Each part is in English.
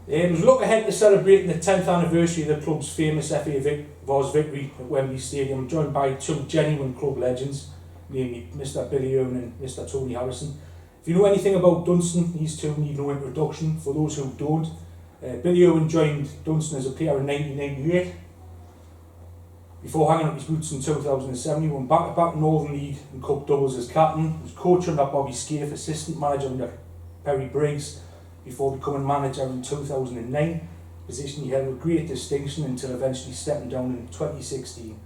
We look ahead to celebrating the 10th anniversary of the club's famous FA Vase victory at Wembley Stadium, joined by two genuine club legends, namely Mr Billy Irwin and Mr Tony Harrison. If you know anything about Dunstan, these two need no introduction. For those who don't, Billy Irwin joined Dunstan as a player in 1998. Before hanging up his boots in 2007, he won back-to-back Northern League and Cup doubles as captain. He was coach under Bobby Scaife, assistant manager under Perry Briggs, before becoming manager in 2009, a position he held with great distinction until eventually stepping down in 2016.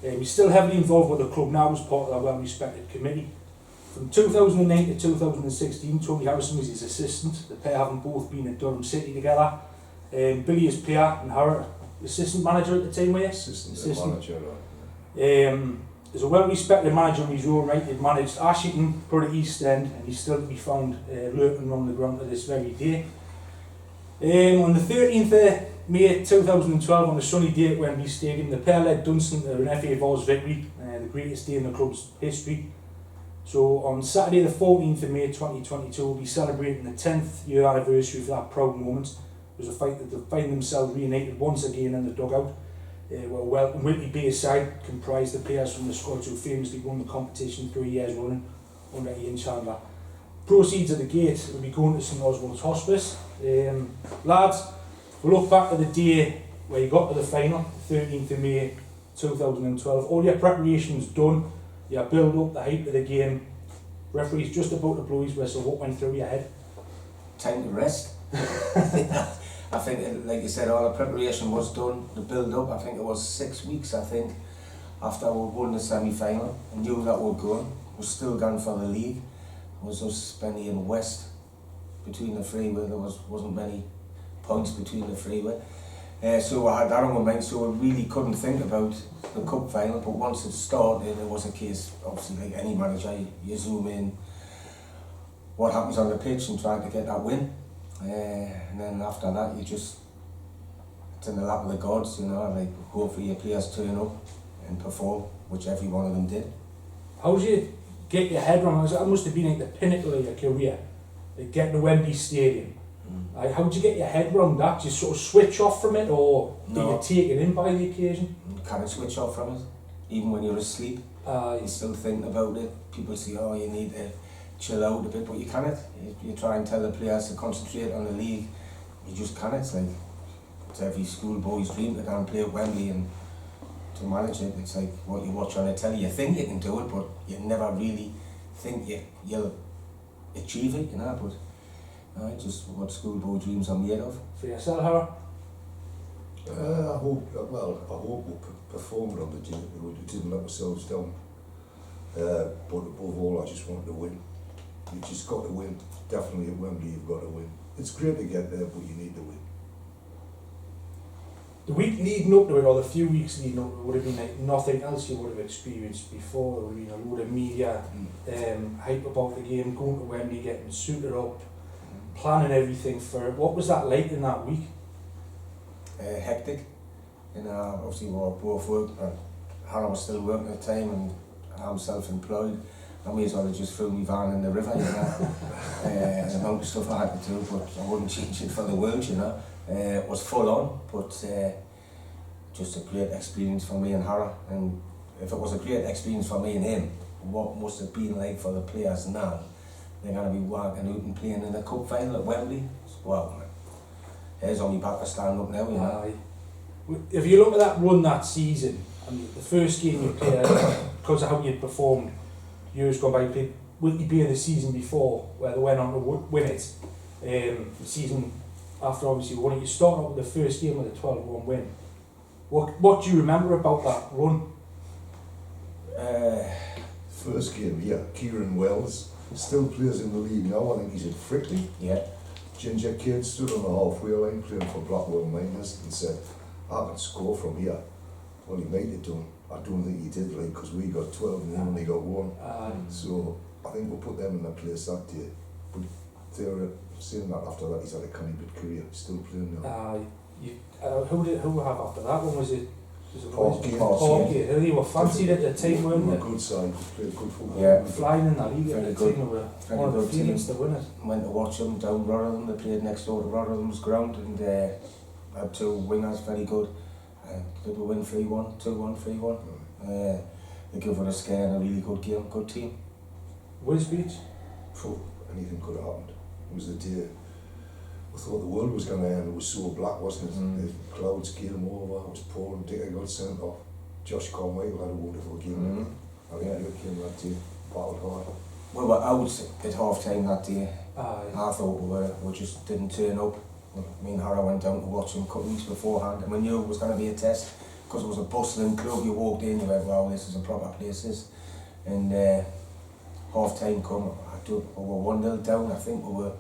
He's still heavily involved with the club now as part of a well-respected committee. From 2009 to 2016, Tony Harrison was his assistant. The pair having both been at Durham City together. Billy is player and Harry assistant manager at the time, were you? Assistant manager, right. As a well-respected manager in his own right, he'd managed Ashington, Borough East End, and he's still to be found lurking around the ground to this very day. On the 13th of May 2012, on a sunny day at Wembley Stadium, the pair led Dunstan to an FA Vase victory, the greatest day in the club's history. So on Saturday the 14th of May 2022, we'll be celebrating the 10th year anniversary of that proud moment. It was a fight that they find themselves reunited once again in the dugout. Whitley Bay's side comprised the players from the squads who famously won the competition 3 years running under Ian Chandler. Proceeds of the gate will be going to St Oswald's Hospice. Lads, we'll look back at the day where you got to the final, 13th of May 2012. All your preparations done, your build up, the hype of the game. Referee's just about to blow his whistle. What went through your head? Time to rest. I think, like you said, all the preparation was done, the build-up. I think it was 6 weeks, after we won the semi-final. I knew that we were going. We were still going for the league. It was us spending in West, between the freeway. There wasn't many points between the freeway. So I had that on my mind, so I really couldn't think about the cup final. But once it started, it was a case, obviously, like any manager, you zoom in what happens on the pitch and try to get that win. And then after that, it's in the lap of the gods, like hopefully your players turn up and perform, which every one of them did. How did you get your head around? That must have been like the pinnacle of your career, like getting to Wembley Stadium. Like, how did you get your head around that? Did you sort of switch off from it, or do you take it in by the occasion? You can't switch off from it, even when you're asleep. You're still thinking about it. People say, oh, you need to chill out a bit, but you can't. You try and tell the players to concentrate on the league, you just can't. It's like, it's every schoolboy's dream to go and play at Wembley and to manage it. It's like what you watch on the telly. You think you can do it, but you never really think you'll achieve it, but just what schoolboy dreams are made of. For yourself, Harry? I hope we performed on the day. We didn't let ourselves down. But above all, I just wanted to win. You just got to win. Definitely at Wembley, you've got to win. It's great to get there, but you need to win. The week leading up to it, or the few weeks leading up to it, would have been like nothing else you would have experienced before. There would have been a load of media hype about the game, going to Wembley, getting suited up, planning everything for it. What was that like in that week? Hectic. Obviously we were both working, and Hannah was still working at the time, and I'm self-employed. I may as well have just threw my van in the river, and the amount of stuff I had to do, but I wouldn't change it for the world, It was full on, but just a great experience for me and Hannah. And if it was a great experience for me and him, what must have been like for the players now? They're going to be walking out and playing in the cup final at Wembley. Well, man, here's on my back to stand up now, If you look at that run that season, and the first game you played, because of how you'd performed years gone by, you played Whitley Bay the season before, where they went on to win it. The season after, obviously, won it. You started out with the first game with a 12-1 win. What do you remember about that run? First game, Kieran Wells still plays in the league now. I think he's at Frickley. Yeah. Ginger kid stood on the halfway line playing for Blackwell Miners and said, I can score from here. Well, he might have done. I don't think he did, because we got 12 and they only got 1. So I think we'll put them in that place that day. But they're saying that after that he's had a canny bit career, still playing now. Who we have after that one? Was it Parkgate. They were fancied at the time, weren't They they? were a good side, played good football. Yeah. Flying in that league at Very the good. time, they were Very one of the good team. favourites to win it. Went to watch them down Rotherham. They played next door to Rotherham's ground, and had two wingers, very good. Did we win 3-1, 2-1, 3-1? They gave it a scare and a really good game, good team. Wisbech? Phew, anything could have happened. It was the day I thought the world was going to end. It was so black, wasn't it? The clouds came over, it was pouring, Dicker got sent off. Josh Carmichael had a wonderful game. I think he came that day, battled hard. We were out at half time that day. Aye. I thought we just didn't turn up. Me and Harry went down to watch him a couple of weeks beforehand, and we knew it was going to be a test because it was a bustling club. You walked in, you went, wow, this is a proper place. This. And half time come, we were 1-0 down, I think we were,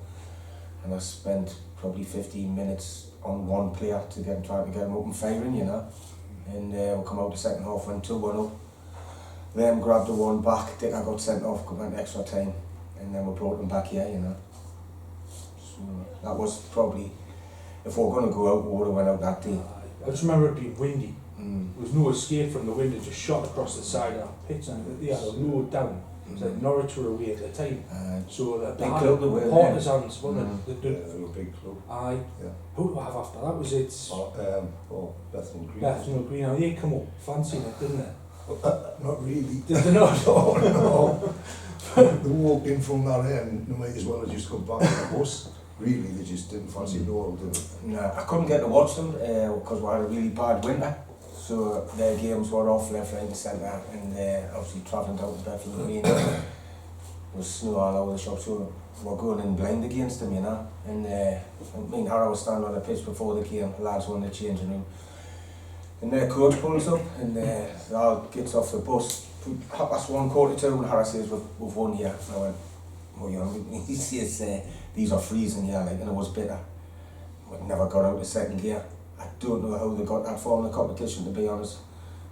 and I spent probably 15 minutes on one player trying to get him up and firing, you know. And we come out the second half, went 2-1 up. Then grabbed the one back, Dick, I got sent off, went extra time, and then we brought them back here, you know. So that was probably, if we were going to go out, we would have went out that day. I just remember it being windy. There was no escape from the wind, it just shot across the side of that pitch, and they had a load down. It was like Norwich were away at the time. So the big club they were, partisans, wasn't it? Yeah, they were a big club. Aye. Yeah. Who did we have after that? Was it Bethnal Green. Bethnal Green? Now, they come up fancying it, didn't they? Not really. Did they not? No. They walked in from that end, they might as well have just come back on the bus. Really, they just didn't fancy Norwell, did they? No, I couldn't get to watch them because we had a really bad winter. So their games were off left, right and centre, and obviously travelling down to Bethnal Green. There was snow all over the shop, so we were going in blind against them, you know. And me and Harry was standing on the pitch before the game, the lads were in the changing room. And their coach pulls up, and they all gets off the bus. 1:30, 2:15, and Harry says, we've won here. And I went, oh, you know, he says, these are freezing here, like, and it was bitter. We never got out of second gear. I don't know how they got that far in the competition, to be honest.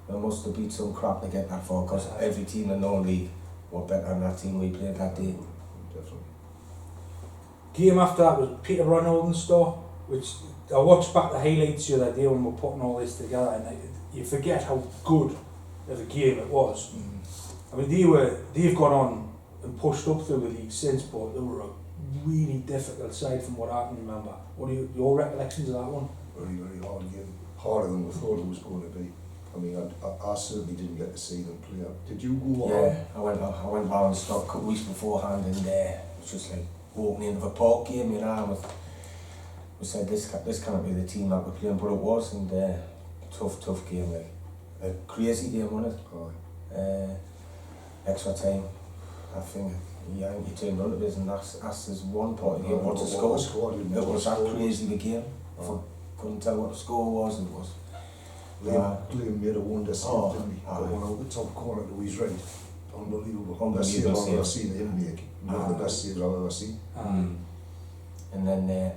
They must have beat some crap to get that far, because every team in the non-league were better than that team we played that day. Definitely. Game after that was Peterborough Northern Star, which I watched back the highlights the other day when we were putting all this together, and you forget how good of a game it was. I mean, they've gone on and pushed up through the league since, but they were a really difficult side from what I can remember. What are your recollections of that one? Very, very hard game. Harder than we thought it was going to be. I mean, I certainly didn't get to see them play. Did you go on? Yeah, I went Ballinstock a couple of weeks beforehand, and it was just like walking into a park game, you know. We said this can't be the team that we're playing, but it was, and tough game, like a crazy game, wasn't it? Extra time, I think. Yeah, you turned on the business and asked us one part of the game what to score. It was that crazy the game. Couldn't tell what the score was. It was. Liam made a wonder save, didn't he? Got one out the top corner to his right. Unbelievable. Best save I've ever seen him make. One of the best saves I've ever seen. And then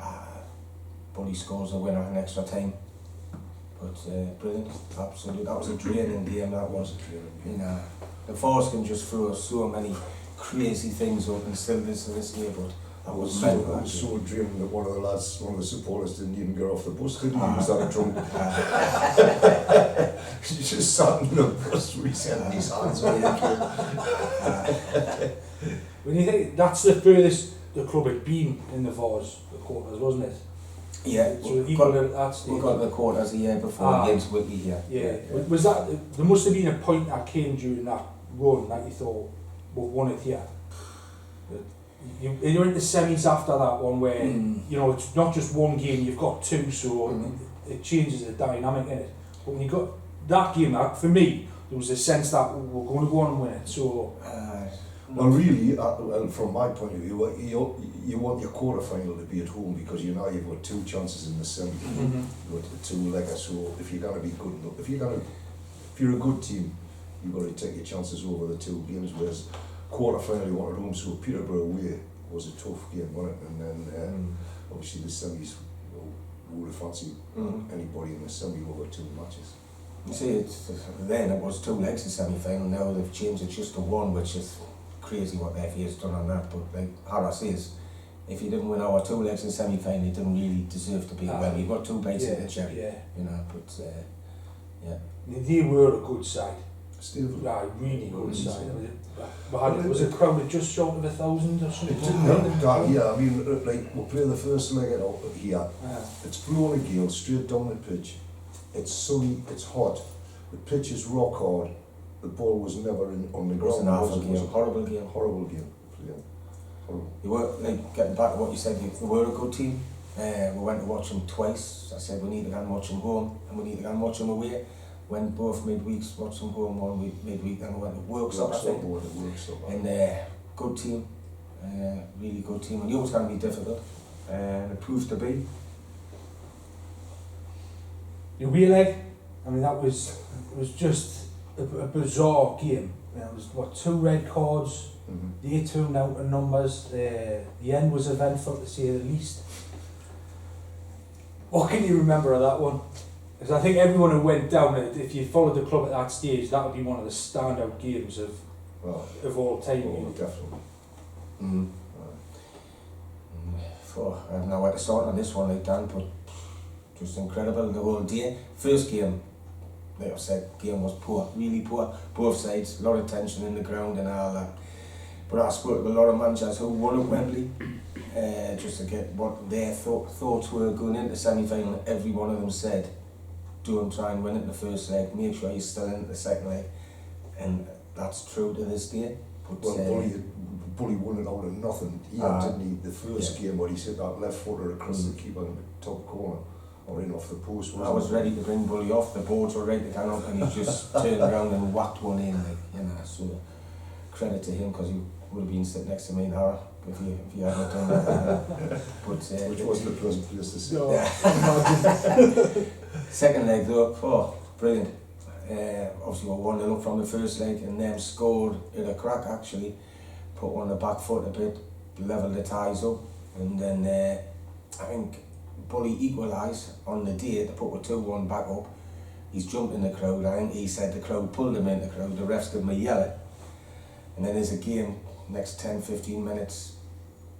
Bully scores a winner in extra time. But brilliant, absolutely. That was a draining game. That was. You know, the Force can just throw so many crazy things up and still this year, but I was so draining that one of the supporters didn't even get off the bus, didn't he? He was that drunk. He just sat in the bus with his hands on When you think that's the furthest the club had been in the Vase, the quarters, wasn't it? Yeah, so we got the quarters a year before against Whitby here. Yeah. Was that, there must have been a point that came during that run that you thought, we've won it here. You're in the semis after that one where, you know, it's not just one game, you've got two, so it changes the dynamic in it. But when you got that game, for me, there was a sense that we're going to go on and win it, so... Well, really, from my point of view, you want your quarter-final to be at home because you know you've got two chances in the semi. You've got the two-legger, so if you're going to be good enough, if you're a good team, you've got to take your chances over the two games, whereas quarter-final you want at home, so Peterborough away was a tough game, wasn't it? And then obviously the semis, would have fancied anybody in the semi over two matches. You see, then it was two legs in semi-final, now they've changed it just to one, which is crazy what the FA has done on that, but like Hara says, if you didn't win our two legs in semi-final, you didn't really deserve to be well. You got two bites at the cherry, you know. But They were a good side. Stable. Right, really good Mm. side. Was it crowded just short of 1,000 or something? It didn't help that, yeah. I mean, like, we're playing the first leg out here. It's blowing a gale straight down the pitch. It's sunny, it's hot. The pitch is rock hard. The ball was never on the It was ground. an awful game, horrible game. Horrible game. Yeah. Horrible. You were, like, getting back to what you said, you were a good team. We went to watch them twice. I said we need to go and watch them home and we need to go and watch them away. Went both midweeks, watched them home one week, midweek, and we went to Worksop, I think. And good team, really good team. I knew it was going to be difficult, and it proved to be. The away leg, I mean, it was just a bizarre game. There was, what, 2 red cards, they turned out in numbers. The end was eventful, to say the least. What can you remember of that one? Because I think everyone who went down, if you followed the club at that stage, that would be one of the standout games of all time. Oh, definitely. I don't know where to start on this one, like Dan, but just incredible the whole day. First game, like I said, game was poor, really poor. Both sides, a lot of tension in the ground and all that. But I spoke to a lot of managers who won at Wembley, just to get what their thoughts were going into the semi-final. Every one of them said, don't try and win it in the first leg, make sure you're still in the second leg. And that's true to this day. But, well, Bully won it out of nothing. He didn't he? The first game where he hit that left footer across the keeper in the top corner, or in off the post. I was ready to bring Bully off, the boards were ready to go up, and he just turned around and whacked one in, like, you know. So credit to him, because he would have been sitting next to me in Harrow if he hadn't done that. But, which wasn't a pleasant place to sit. No. Yeah. Second leg though, brilliant. Obviously we were 1-0 up from the first leg, and then scored in a crack actually. Put one on the back foot a bit, levelled the ties up, and then I think Bully equalised on the day to put a 2-1 back up. He's jumped in the crowd. I think he said the crowd pulled him in the crowd. The refs gave him a yellow, and then there's a game. Next 10-15 minutes,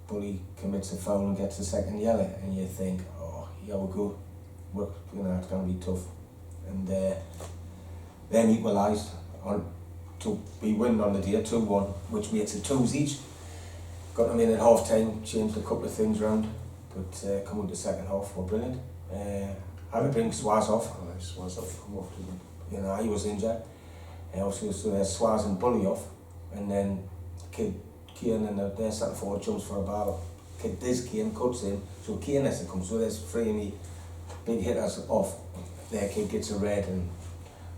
Bully commits a foul and gets the second yellow, and you think, oh, here we go. You know, it's going to be tough. And then equalised to be winning on the day, 2-1, which makes it 2s each. Got them in at half time, changed a couple of things around, but come with the second half were brilliant. Had to bring Swaz off. Swaz off, come off to them. You know, he was injured. Obviously, so there's Swaz and Bully off, and then Kane and their centre forward jumps for a ball. This Kane cuts in, so Kane has to come. So there's 3 of me big hitters off. Their kid gets a red, and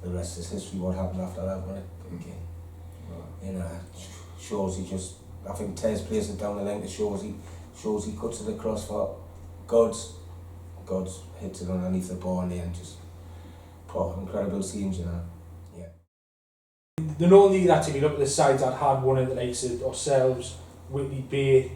the rest is history. What happened after that, wasn't it? Okay. You know, shows he just, I think Tez plays it down the length, shows he cuts it across for God's hits it underneath the ball and then just incredible scenes, you know. Yeah. The Northern League, that if you look at the sides that had won it, the likes of ourselves, Whitley Bay,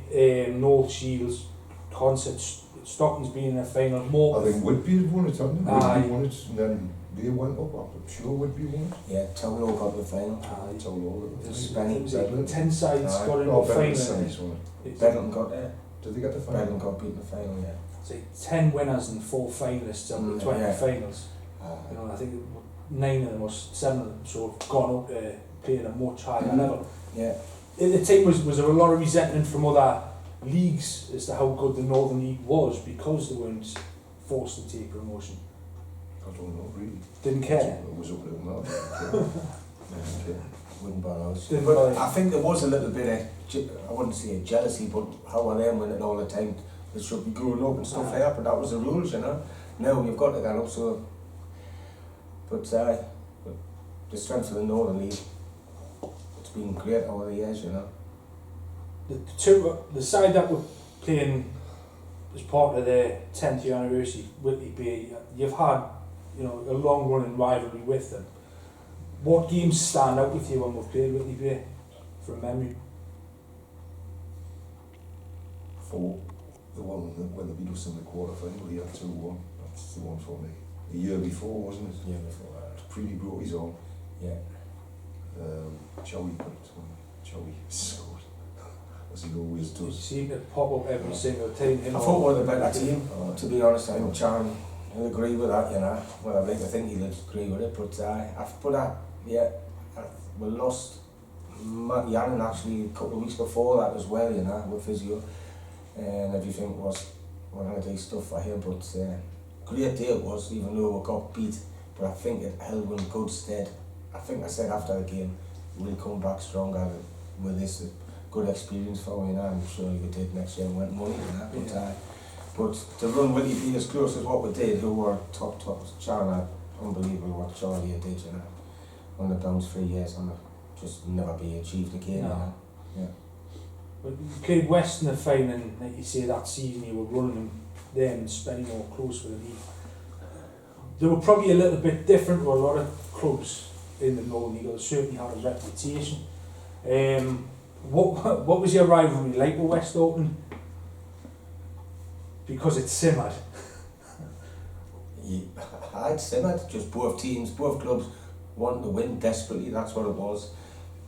Noel Shields, Concert, Stockton's been in a final, more. I think Whitby had won it, hadn't they? Aye. Whitby won it, and then they went up. I'm sure Whitby won it. Yeah, Townlow got to the final. It's all over. It was Spenny. 10 sides Aye. got into Oh, the Bedlam final. semis won it. Bedlam got there. Did they get the final? Bedlam got beaten in the final, yeah. It's like 10 winners and 4 finalists out of the 20 yeah. finals. You know, I think 9 of them or 7 of them so have gone up to play at a much higher level. Yeah. The team was there a lot of resentment from other leagues as to how good the Northern League was because they weren't forced to take promotion. I don't know, really. Didn't care. It was up to them now. Okay. Wouldn't bother us. Didn't But bother. I think there was a little bit of, I wouldn't say jealousy, but how are them winning all the time? They should be growing up and stuff like that, but that was the rules, you know. Now you've got to get up, so. But the strength of the Northern League, it's been great over the years, you know. The side that were playing as part of their 10th year anniversary, Whitley Bay, you've had, you know, a long running rivalry with them. What games stand out with you when we've played Whitley Bay from memory? For the one when they beat us in the quarter final, he had 2-1. That's the one for me. The year before, wasn't it? Yeah, before that. Pretty brought his own. Yeah. Chowie put it on. Chowie scored. As he always You does. seem to pop up every single time. I thought we were the better team, to be honest. I think Charon I'll agree with that, you know. Well, I'd like to think he'll agree with it, but we lost Matt Yannon actually a couple of weeks before that as well, you know, with physio, and everything was one of the stuff for him, but great day it was, even though we got beat, but I think it held in good stead. I think I said after the game, we'll come back stronger with this good experience for me, you know. I'm sure we did next year and went money, you know, but to run Willie be as close as what we did, who were top, Charlie, unbelievable what Charlie did, you know, on the bounce 3 years and just never be achieved again, No. you know. Yeah. But you played West in the final, and like you say, that season you were running them and spending more close with the league. They were probably a little bit different to a lot of clubs in the Northern League. They certainly had a reputation. What was your rivalry like with West Auckland? Because it simmered. Yeah, I'd simmered, just both teams, both clubs wanting to win desperately, that's what it was.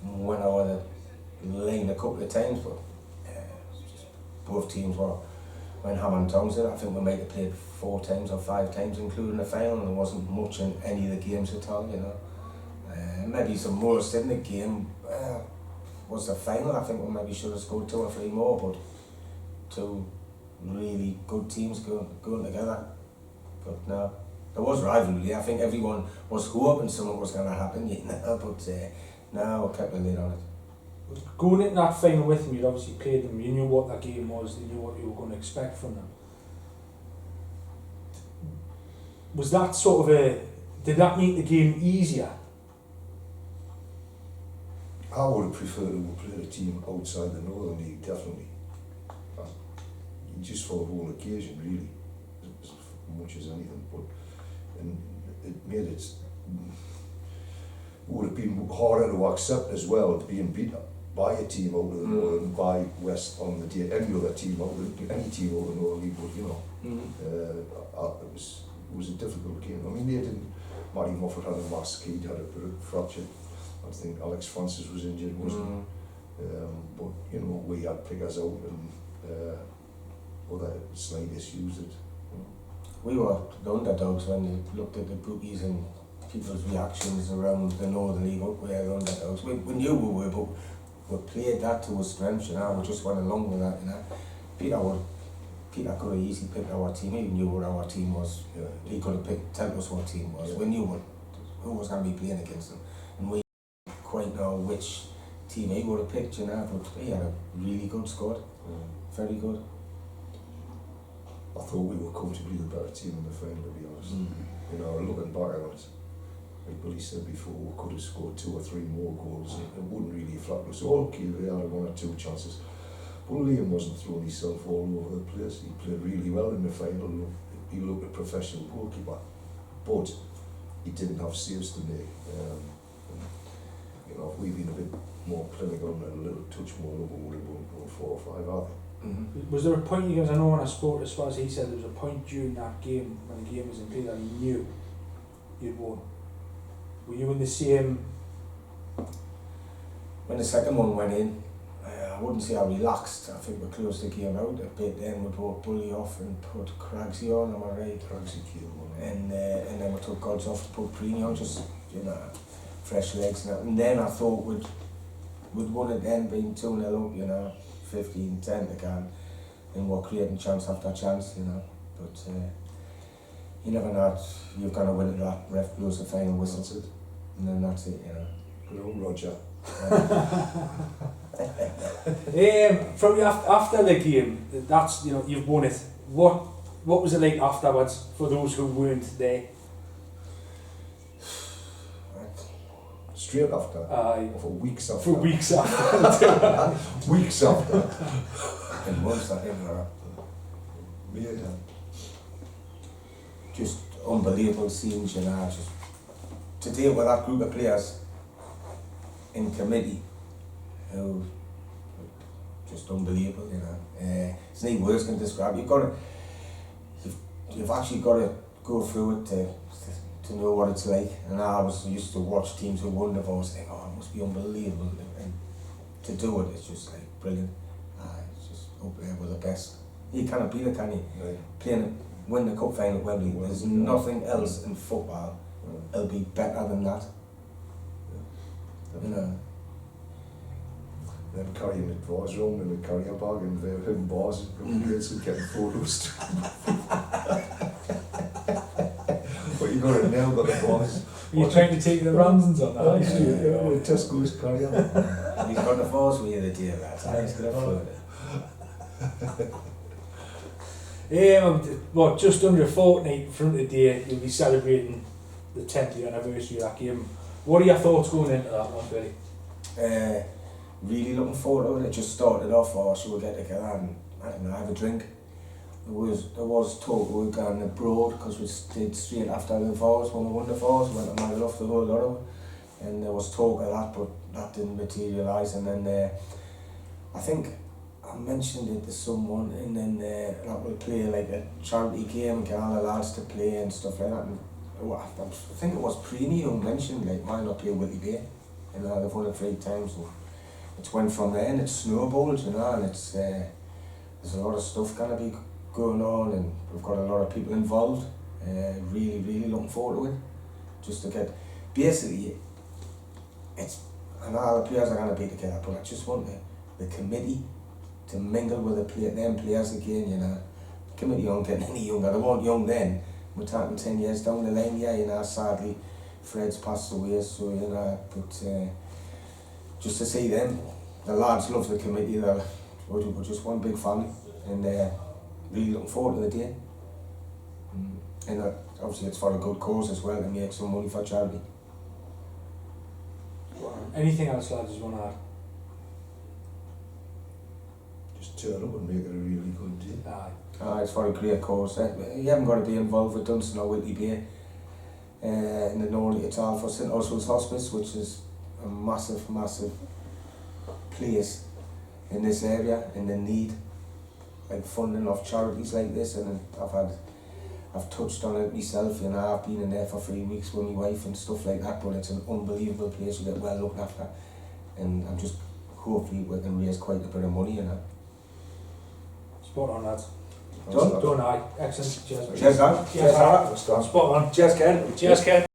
When I was laying a couple of times, but just both teams were when Hammond Townsend, I think we might have played 4 times or 5 times including the final, and there wasn't much in any of the games at all, you know. Maybe some most in the game was the final. I think we maybe should have scored 2 or 3 more, but 2 really good teams going together. But no, there was rivalry. I think everyone was hoping something was going to happen, you know, but no, we kept the lid on it. Going into that final with them, you'd obviously played them, you knew what that game was, you knew what you were going to expect from them. Was that sort of did that make the game easier? I would have preferred to have played a team outside the Northern League, definitely. Just for the whole occasion, really, as much as anything. But and it made it would have been harder to accept as well, being beat by a team out of the Northern, by West on the day, any other team out of any team out of the Northern League. But you know, it was a difficult game. I mean, they didn't. Matty Moffat had a mask, he'd had a bit of fracture. I think Alex Francis was injured, wasn't he? But you know, we had pickers out and other slight issues that. We were the underdogs when you looked at the bookies and people's reactions around the Northern League. We were the underdogs. We knew we were, but we played that to our strengths, you know. We just went along with that, you know. Peter could have easily picked our team. He knew what our team was. Yeah. He could have told us what team was. Yeah. We knew who was going to be playing against them, and we didn't quite know which team he would have picked, you know. But he had a really good squad, very good. I thought we were comfortably the better team in the final, to be honest. You know, looking back on it, like Billy said before, we could have scored 2 or 3 more goals. It wouldn't really affect us. Okay, they had 1 or 2 chances. But Liam wasn't throwing himself all over the place. He played really well in the final. He looked a professional goalkeeper, but he didn't have saves to make. You know, if we'd been a bit more clinical and a little touch more, we would have won 4 or 5, I think. Was there a point, because I know when I spoke to Swaz, he said there was a point during that game, when the game was in play, that he knew you'd won. Were you in the same? When the second one went in, I wouldn't say I relaxed. I think we closed the game out a bit. Then we brought Bully off and put Craigsy on. Am I right? Craigsy came on. And then we took God's off to put Preeny on, just, you know, fresh legs and that. And then I thought we'd won it then, being 2-0 up, you know, 15-10 again, and we're creating chance after chance, you know. But you never know, you're going to win it, that ref blows the final whistle. That's it. And then that's it, you know. Good old Roger. From after the game, that's, you know, you've won it. What was it like afterwards for those who weren't there? Straight after? Or for weeks after? For weeks after. Weeks after. And months, I think, Yeah. just unbelievable scenes, you know. Just to deal with that group of players in committee, who just unbelievable, you know. It's no words can describe. You've actually got to go through it to know what it's like. And I was used to watch teams who won the Vase, think, oh, it must be unbelievable. And to do it, it's just like brilliant. It's just up there with the best. You cannot beat it, can you? Right. Playing win the cup final at Wembley. There's nothing else in football that'll be better than that. You know. Then carrying it bars around in a carrier bag and they're hidden bars and grades and getting photos. But you got it now, got the bars. You're trying to take the Ramsons on that. Yeah, Tesco's carrier. He's got the force with you the day, lads. He's got a float. Well, just under a fortnight from today, you'll be celebrating the 10th anniversary of that game. What are your thoughts going into that one, Billy? Really looking forward to it. It just started off, or should we get together and, I don't know, have a drink. There was talk we were going abroad because we stayed straight after the Vase, when we won the Vase, went to Magaluf, the whole lot of it. And there was talk of that, but that didn't materialise. And then I think I mentioned it to someone, and then that we'll play like a charity game, get all the lads to play and stuff like that. And I think it was Preeny who mentioned, like, why not play Whitley Bay? You know, they've won it 3 times. And it's went from there and it's snowballed, you know, and it's there's a lot of stuff gonna be going on, and we've got a lot of people involved. Really, really looking forward to it. Just to get, basically, it's, I know all the players are gonna be together, but I just want the committee to mingle with them players again, you know. The committee aren't getting any younger. They weren't young then. We're talking 10 years down the line, yeah, you know. Sadly, Fred's passed away, so, you know, but just to see them, the lads love the committee. We're just one big family, and really looking forward to the day. And obviously it's for a good cause as well, to make some money for charity. Anything else, lads, you want to add? Just turn up and make it a really good day. Aye. It's for a great cause. You haven't got to be involved with Dunstan or Whitley Bay in the Norley at all, for St Oswald's Hospice, which is a massive, massive place in this area, and the need, like, funding of charities like this. And I've touched on it myself, you know. I've been in there for 3 weeks with my wife and stuff like that, but it's an unbelievable place. You get well looked after, and I'm just, hopefully we can raise quite a bit of money, you know. Spot on, lads. Done? Done, aye. Excellent. Cheers. Cheers, Dan. Cheers, Cheers, Spot on. Cheers, Ken. Cheers, Ken.